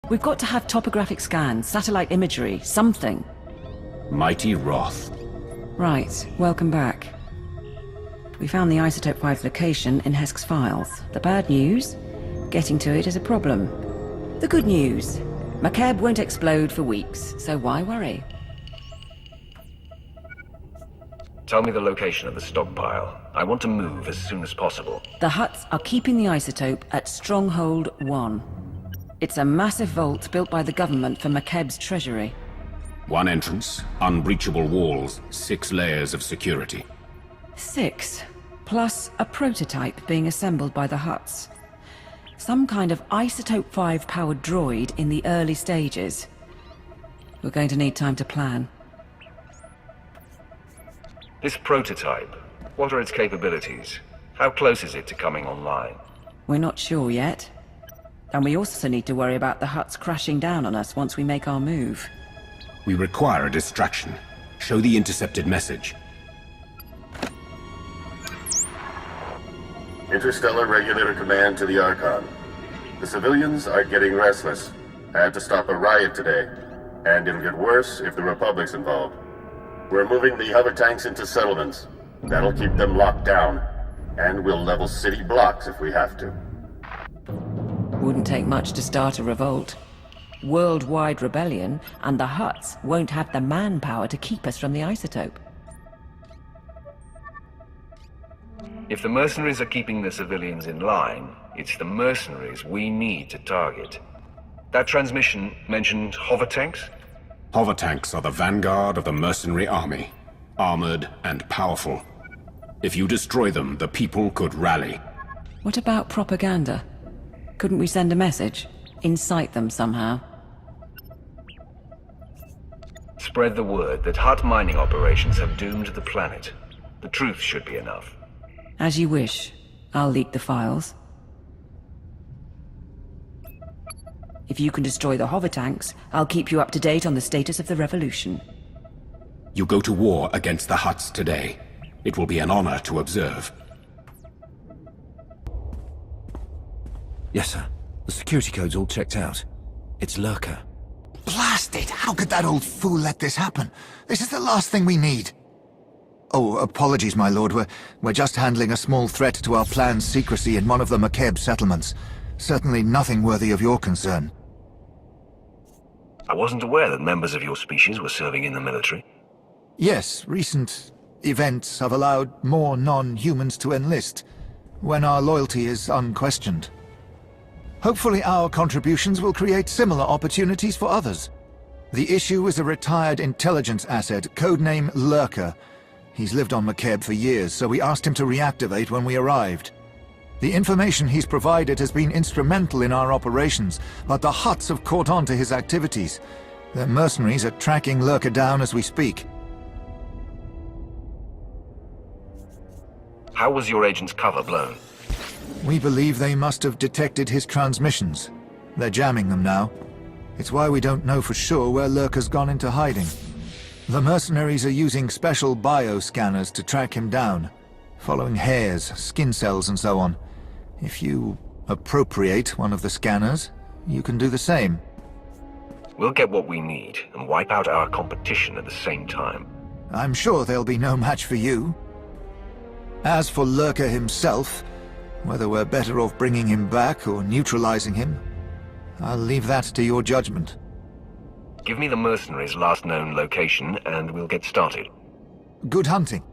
We've got to have topographic scans, satellite imagery, something. Mighty Wrath. Right, welcome back. We found the Isotope 5's location in Hesk's files. The bad news? Getting to it is a problem. The good news? Makeb won't explode for weeks, so why worry? Tell me the location of the stockpile. I want to move as soon as possible. The Hutts are keeping the isotope at Stronghold 1. It's a massive vault built by the government for Makeb's treasury. One entrance, unbreachable walls, 6 layers of security. 6, plus a prototype being assembled by the Hutts. Some kind of Isotope 5-powered droid in the early stages. We're going to need time to plan. This prototype, what are its capabilities? How close is it to coming online? We're not sure yet. And we also need to worry about the Hutts crashing down on us once we make our move. We require a distraction. Show the intercepted message. Interstellar Regulator Command to the Archon. The civilians are getting restless. I had to stop a riot today. And it'll get worse if the Republic's involved. We're moving the hover tanks into settlements. That'll keep them locked down. And we'll level city blocks if we have to. Wouldn't take much to start a revolt. Worldwide rebellion, and the Hutts won't have the manpower to keep us from the isotope. If the mercenaries are keeping the civilians in line, it's the mercenaries we need to target. That transmission mentioned hover tanks? Hover tanks are the vanguard of the mercenary army. Armored and powerful. If you destroy them, the people could rally. What about propaganda? Couldn't we send a message? Incite them somehow? Spread the word that Hutt mining operations have doomed the planet. The truth should be enough. As you wish. I'll leak the files. If you can destroy the hover tanks, I'll keep you up to date on the status of the revolution. You go to war against the Hutts today. It will be an honor to observe. Yes, sir. The security code's all checked out. It's Lurker. Blast it! How could that old fool let this happen? This is the last thing we need. Oh, apologies, my lord. We're just handling a small threat to our plan's secrecy in one of the Makeb settlements. Certainly nothing worthy of your concern. I wasn't aware that members of your species were serving in the military. Yes, recent events have allowed more non-humans to enlist, when our loyalty is unquestioned. Hopefully our contributions will create similar opportunities for others. The issue is a retired intelligence asset, codename Lurker. He's lived on Makeb for years, so we asked him to reactivate when we arrived. The information he's provided has been instrumental in our operations, but the Hutts have caught on to his activities. Their mercenaries are tracking Lurker down as we speak. How was your agent's cover blown? We believe they must have detected his transmissions. They're jamming them now. It's why we don't know for sure where Lurker's gone into hiding. The mercenaries are using special bioscanners to track him down, following hairs, skin cells and so on. If you appropriate one of the scanners, you can do the same. We'll get what we need and wipe out our competition at the same time. I'm sure there'll be no match for you. As for Lurker himself, whether we're better off bringing him back or neutralizing him, I'll leave that to your judgment. Give me the mercenaries' last known location and we'll get started. Good hunting.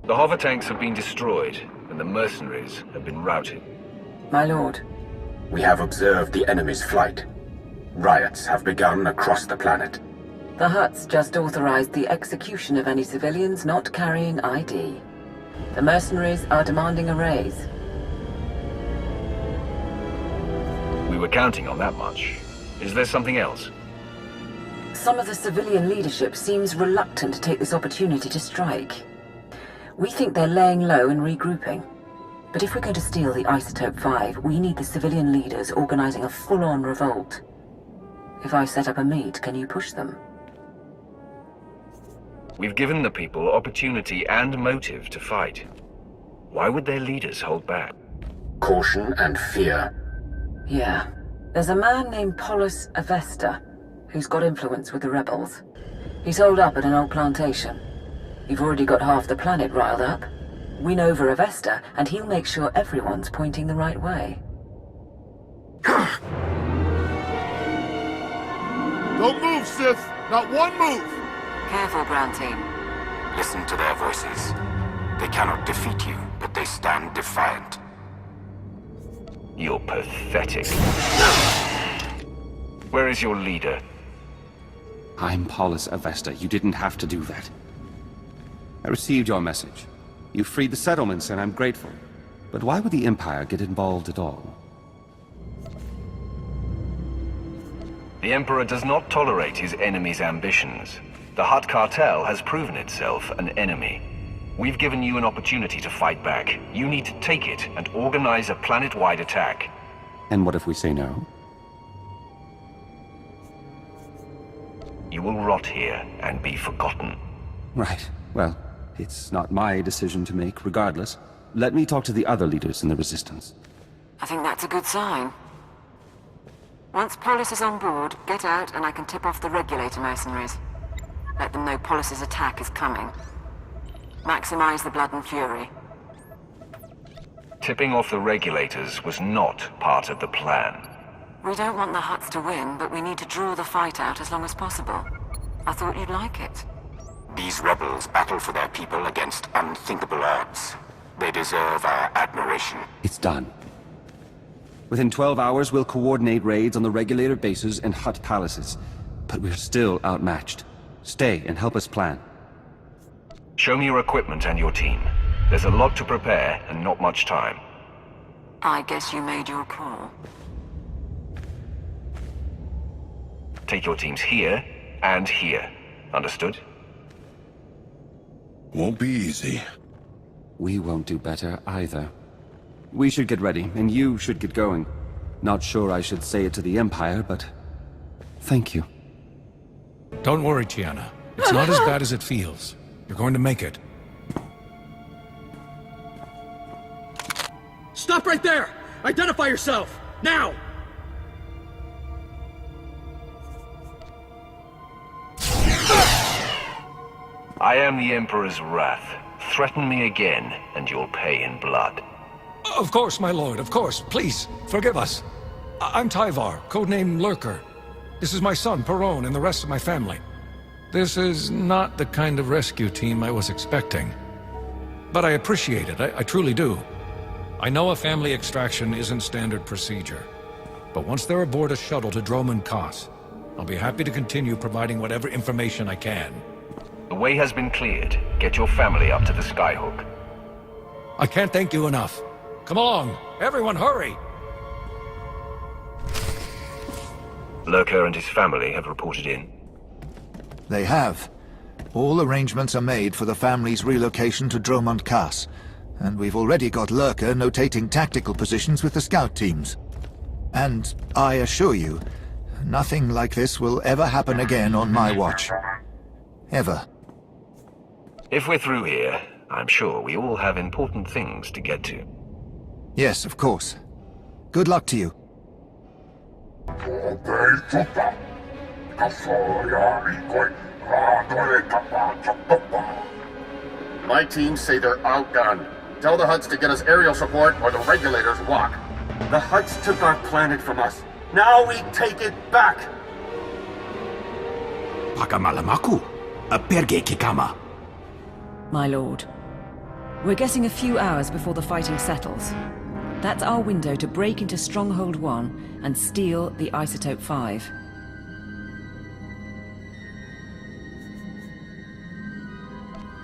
The hover tanks have been destroyed and the mercenaries have been routed. My lord. We have observed the enemy's flight. Riots have begun across the planet. The Hutts just authorized the execution of any civilians not carrying ID. The mercenaries are demanding a raise. We were counting on that much. Is there something else? Some of the civilian leadership seems reluctant to take this opportunity to strike. We think they're laying low and regrouping. But if we're going to steal the Isotope 5, we need the civilian leaders organizing a full-on revolt. If I set up a meet, can you push them? We've given the people opportunity and motive to fight. Why would their leaders hold back? Caution and fear. Yeah. There's a man named Polis Avesta, who's got influence with the rebels. He's holed up at an old plantation. You've already got half the planet riled up. Win over Avesta, and he'll make sure everyone's pointing the right way. Don't move, Sith! Not one move! Careful, ground team. Listen to their voices. They cannot defeat you, but they stand defiant. You're pathetic. Where is your leader? I'm Polis Avesta. You didn't have to do that. I received your message. You freed the settlements, and I'm grateful. But why would the Empire get involved at all? The Emperor does not tolerate his enemy's ambitions. The Hutt cartel has proven itself an enemy. We've given you an opportunity to fight back. You need to take it and organize a planet-wide attack. And what if we say no? You will rot here and be forgotten. Right. Well, it's not my decision to make, regardless. Let me talk to the other leaders in the Resistance. I think that's a good sign. Once Polis is on board, get out and I can tip off the regulator mercenaries. Let them know Polis's attack is coming. Maximize the blood and fury. Tipping off the regulators was not part of the plan. We don't want the Hutts to win, but we need to draw the fight out as long as possible. I thought you'd like it. These rebels battle for their people against unthinkable odds. They deserve our admiration. It's done. Within 12 hours, we'll coordinate raids on the regulator bases and Hutt palaces. But we're still outmatched. Stay and help us plan. Show me your equipment and your team. There's a lot to prepare and not much time. I guess you made your call. Take your teams here and here. Understood? Won't be easy. We won't do better either. We should get ready, and you should get going. Not sure I should say it to the Empire, but... thank you. Don't worry, Tiana. It's not as bad as it feels. You're going to make it. Stop right there! Identify yourself! Now! I am the Emperor's wrath. Threaten me again, and you'll pay in blood. Of course, my lord, of course. Please, forgive us. I'm Tyvar, codename Lurker. This is my son, Perone, and the rest of my family. This is not the kind of rescue team I was expecting. But I appreciate it, I truly do. I know a family extraction isn't standard procedure. But once they're aboard a shuttle to Droman Kos, I'll be happy to continue providing whatever information I can. The way has been cleared. Get your family up to the Skyhook. I can't thank you enough. Come along, everyone hurry! Lurker and his family have reported in. They have. All arrangements are made for the family's relocation to Dromund Kaas, and we've already got Lurker notating tactical positions with the scout teams. And I assure you, nothing like this will ever happen again on my watch. Ever. If we're through here, I'm sure we all have important things to get to. Yes, of course. Good luck to you. My teams say they're outgunned. Tell the Hutts to get us aerial support or the regulators walk. The Hutts took our planet from us. Now we take it back! Pakamalamaku, a perge kikama. My lord, we're getting a few hours before the fighting settles. That's our window to break into Stronghold 1 and steal the Isotope 5.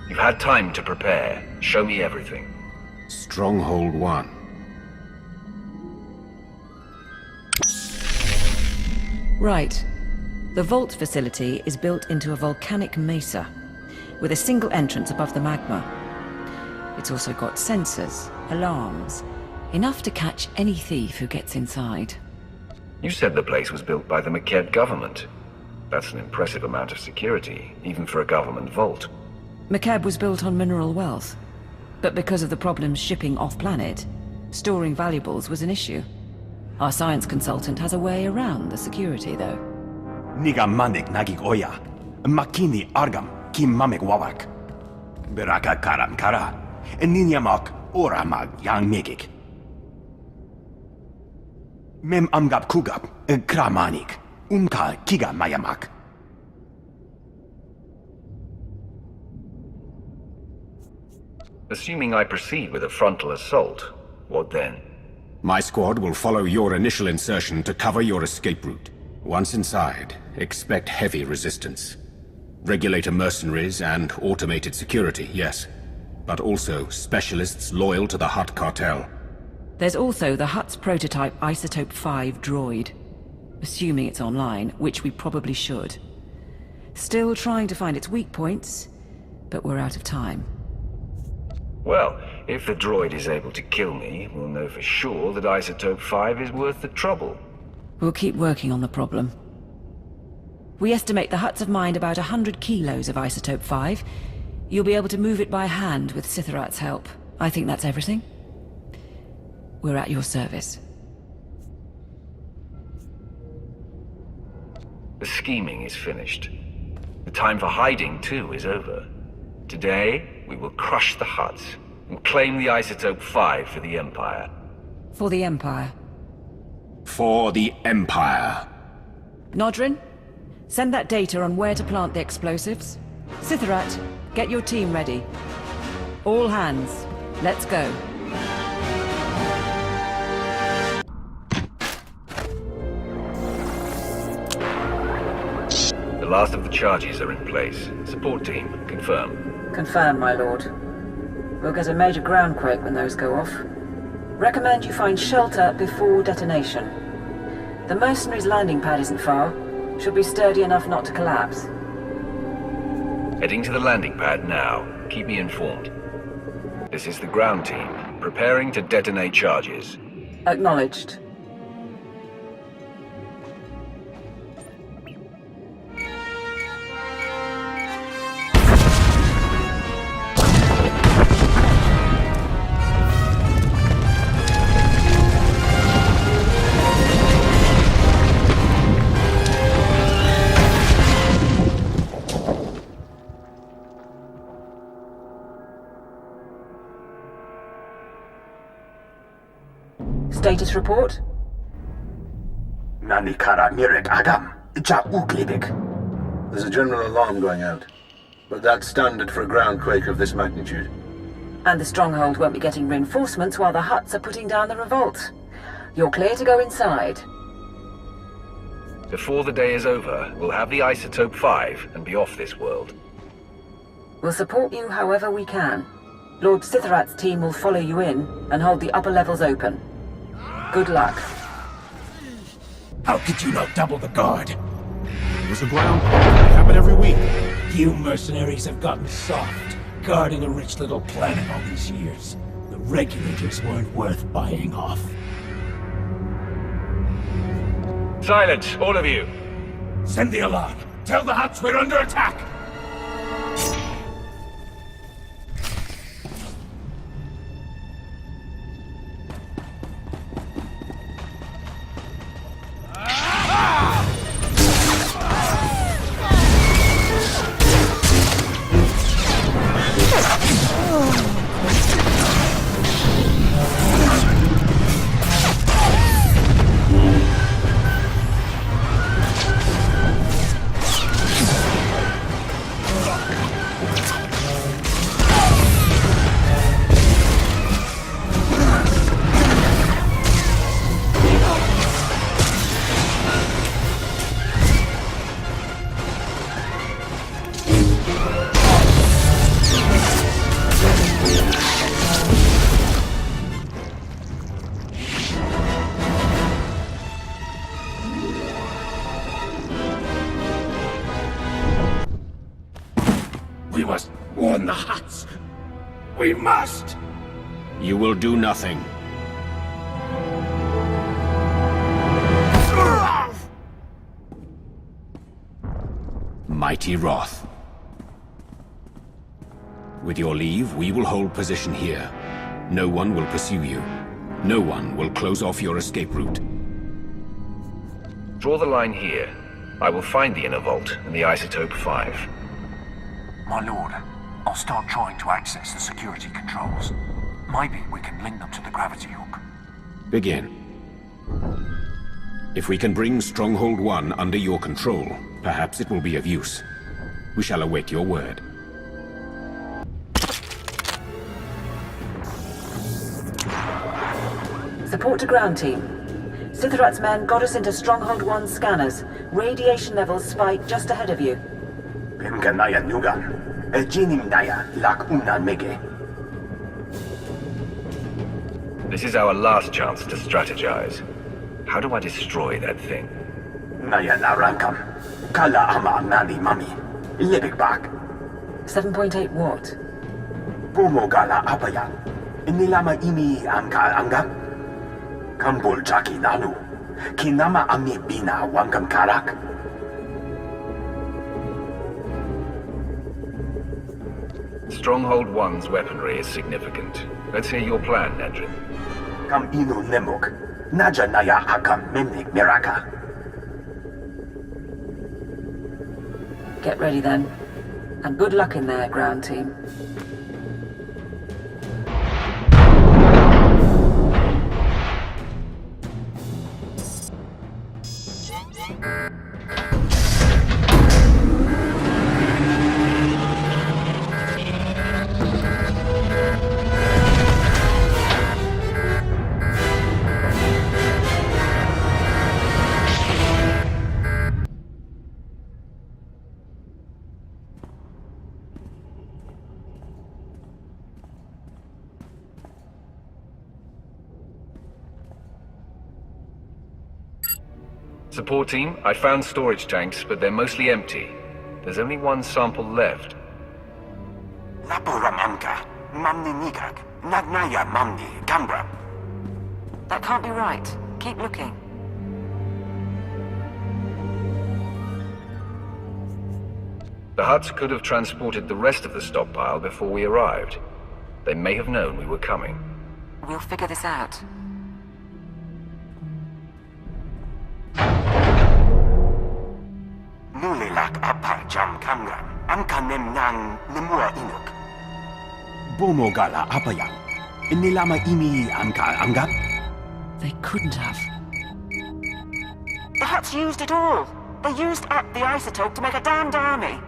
You've had time to prepare. Show me everything. Stronghold 1. Right. The vault facility is built into a volcanic mesa, with a single entrance above the magma. It's also got sensors, alarms, enough to catch any thief who gets inside. You said the place was built by the Makeb government. That's an impressive amount of security, even for a government vault. Makeb was built on mineral wealth, but because of the problems shipping off-planet, storing valuables was an issue. Our science consultant has a way around the security, though. Niga manik nagig oya. Makini argam kim mamek wawak. Beraka karam kara. Ninyamak oramag yang megik. Mem amgap kugap kramanik. Umka kiga mayamak. Assuming I proceed with a frontal assault, what then? My squad will follow your initial insertion to cover your escape route. Once inside, expect heavy resistance. Regulator mercenaries and automated security, yes. But also specialists loyal to the Hutt cartel. There's also the Hutt's prototype Isotope 5 droid. Assuming it's online, which we probably should. Still trying to find its weak points, but we're out of time. Well, if the droid is able to kill me, we'll know for sure that Isotope 5 is worth the trouble. We'll keep working on the problem. We estimate the Hutts have mined about 100 kilos of Isotope 5. You'll be able to move it by hand with Sithorat's help. I think that's everything. We're at your service. The scheming is finished. The time for hiding, too, is over. Today, we will crush the Hutts and claim the Isotope 5 for the Empire. For the Empire. For the Empire. Nodrin, send that data on where to plant the explosives. Sithorat, get your team ready. All hands, let's go. The last of the charges are in place. Support team, confirm. Confirm, my lord. We'll get a major groundquake when those go off. Recommend you find shelter before detonation. The mercenaries' landing pad isn't far. Should be sturdy enough not to collapse. Heading to the landing pad now. Keep me informed. This is the ground team, preparing to detonate charges. Acknowledged. Status report? Nanikara mirek agam. Ja uglibik. There's a general alarm going out, but that's standard for a groundquake of this magnitude. And the stronghold won't be getting reinforcements while the Hutts are putting down the revolt. You're clear to go inside. Before the day is over, we'll have the Isotope 5 and be off this world. We'll support you however we can. Lord Sithorat's team will follow you in and hold the upper levels open. Good luck. How could you not double the guard? It was a ground. It happened every week. You mercenaries have gotten soft, guarding a rich little planet all these years. The regulators weren't worth buying off. Silence, all of you! Send the alarm. Tell the Hutts we're under attack. We must warn the Hutts. We must! You will do nothing. Mighty Wrath. With your leave, we will hold position here. No one will pursue you. No one will close off your escape route. Draw the line here. I will find the inner vault and the Isotope 5. My lord, I'll start trying to access the security controls. Maybe we can link them to the gravity hook. Begin. If we can bring Stronghold 1 under your control, perhaps it will be of use. We shall await your word. Support to ground team. Sitharat's men got us into Stronghold 1 scanners. Radiation levels spike just ahead of you. Pemganaya Nugan. Ejinim Lak Una Mege. This is our last chance to strategize. How do I destroy that thing? Naya Narankam. Kala Ama Nani Mami. Libik Bak. 7.8 watt. Bumo Gala Apaya. Nilama Imi Amka Angam. Kambul Jaki Nalu. Kinama Ami Bina Wangam Karak. Stronghold 1's weaponry is significant. Let's hear your plan, Nedrin. Kam Inu Nemuk. Naja Naya Akam Memnik Miraka. Get ready then. And good luck in there, ground team. Support team, I found storage tanks, but they're mostly empty. There's only one sample left. Laporamamka, Mamni Nigak, Nagnaya Mamni, Gambra. That can't be right. Keep looking. The Hutts could have transported the rest of the stockpile before we arrived. They may have known we were coming. We'll figure this out. Nulilak Apa Jam Kamram, Amkanem Nang Nemua Inuk. Bumo Gala Apaya. Nilama Imi Amka Angam. They couldn't have. The Hutts used it all. They used up the isotope to make a damned army.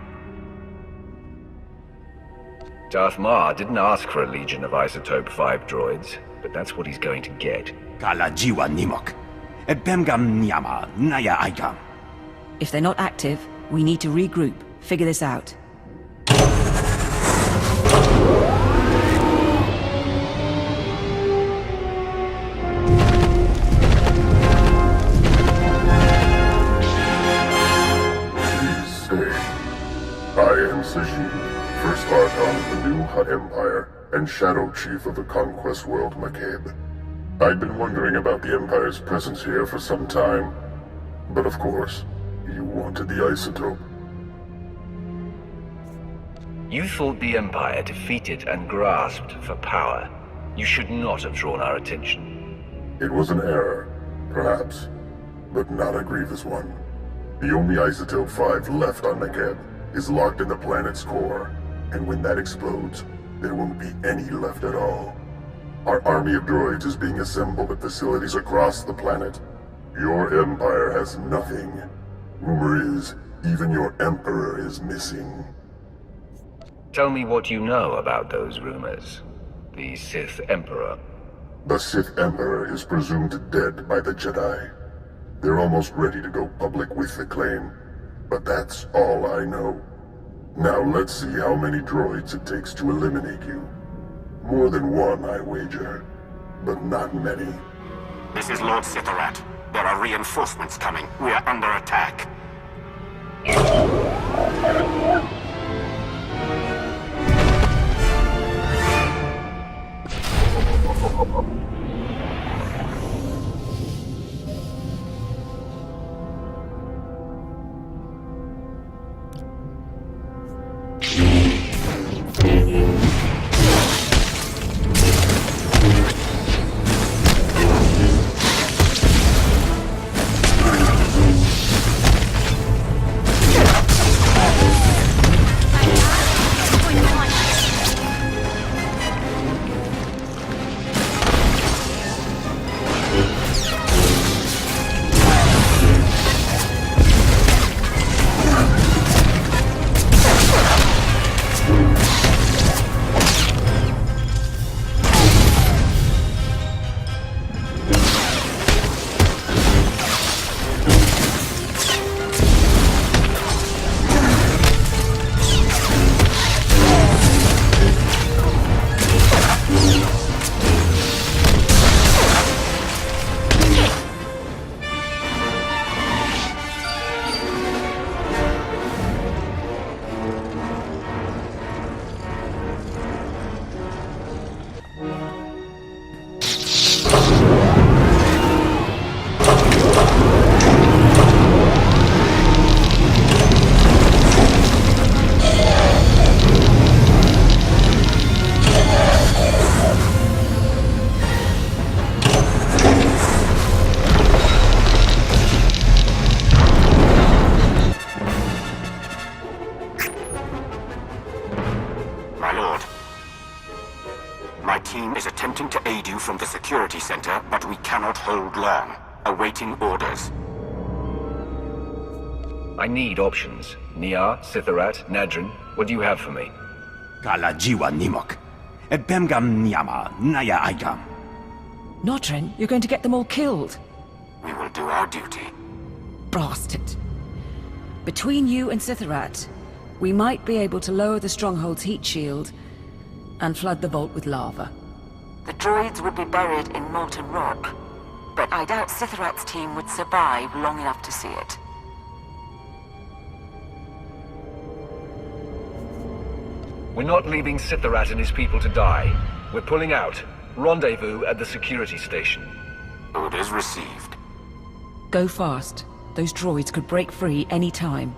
Darth Mar didn't ask for a legion of Isotope 5 droids, but that's what he's going to get. Kala Jiwa Nimok. Bemgam Nyama Naya Aikam. If they're not active, we need to regroup, figure this out. Please stay. I am Sajid, First Archon of the New Hutt Empire and Shadow Chief of the Conquest World Makeb. I'd been wondering about the Empire's presence here for some time, but of course, you wanted the isotope. You thought the Empire defeated and grasped for power. You should not have drawn our attention. It was an error, perhaps, but not a grievous one. The only isotope 5 left on Makeb is locked in the planet's core, and when that explodes, there won't be any left at all. Our army of droids is being assembled at facilities across the planet. Your Empire has nothing. Rumor is, even your Emperor is missing. Tell me what you know about those rumors. The Sith Emperor. The Sith Emperor is presumed dead by the Jedi. They're almost ready to go public with the claim, but that's all I know. Now let's see how many droids it takes to eliminate you. More than one, I wager, but not many. This is Lord Sitharat. There are reinforcements coming. We are under attack. from the security center, but we cannot hold long. Awaiting orders. I need options. Nia, Sitharat, Nadrin, what do you have for me? Kala jiwa nimok. Ebemgam nyama naya igam. Nodrin, you're going to get them all killed. We will do our duty. Bastard. Between you and Sitharat, we might be able to lower the stronghold's heat shield and flood the vault with lava. The droids would be buried in molten rock, but I doubt Sitharat's team would survive long enough to see it. We're not leaving Sitharat and his people to die. We're pulling out. Rendezvous at the security station. Orders received. Go fast. Those droids could break free any time.